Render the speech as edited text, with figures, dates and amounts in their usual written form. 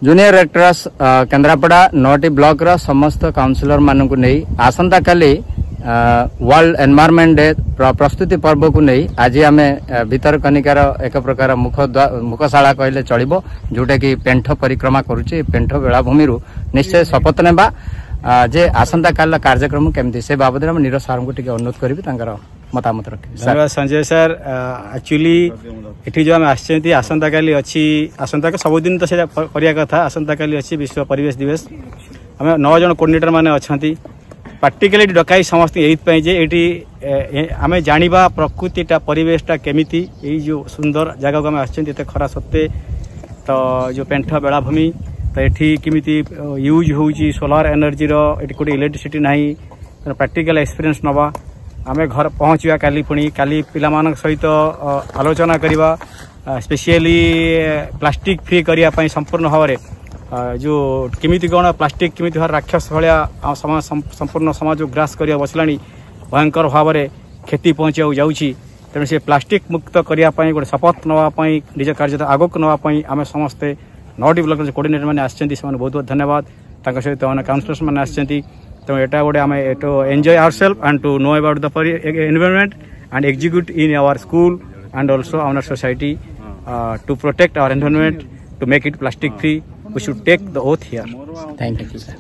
Junior Red Cross Kendrapara 9टी block रा समस्त काउंसिलर मानक नहीं आसंता काली वर्ल्ड एनवायरनमेंट डे प्रस्तुति पर्व को नहीं आज आम भितरकनिकार एक प्रकार मुखशाला कहले चलो जोटा कि पेंठ परिक्रमा करुचे पेंठ बेलाभूमि निश्चय शपथ नेबा जे आसंता काल कार्यक्रम केमती से बाबद नीरज सार को अनुरोध करी मतामत रखी। धन्यवाद संजय सर। एक्चुअली ये जो आम आसंता काली अच्छी आसंता सबुदिन तो से करिया कथा आसंता काली अच्छी विश्व परिवेश दिवस आम 9 जन कोऑर्डिनेटर माने अच्छा पार्टिकली डकाई समस्त ये आम जाना प्रकृतिटा परिवेशटा केमिति यही जो सुंदर जगह को आम आते खरा सत्ते तो जो पेंठ बेलाभूमि तो ये किमिति यूज होउची सोलार एनर्जी गोटे इलेक्ट्रिसिटी नहीं प्रैक्टिकल एक्सपीरियंस नवा आम घर पहुँचा काली पुणी काली पिला सहित आलोचना करवा स्पेशली प्लास्टिक फ्री करने संपूर्ण भाव जो किमिति कौन प्लास्टिक किमिति भाव राक्षस भाया संपूर्ण समाज ग्रास कर बसला भयंकर भाव में क्षति पहुँचा जाऊँगी तेणु से प्लास्टिक मुक्त करने गोटे शपथ नापी निज कार्य आगक नापी आम समस्ते 9टी ब्लॉक कोऑर्डिनेटर मैंने आसछन्ती बहुत बहुत धन्यवाद सहित काउंसिलर्स मैंने आसछन्ती तो यहाँ गोटे आम to enjoy ourself and to know about the environment and execute in our school and also our society to protect our environment to make it plastic free we should take the oath here. Thank you sir.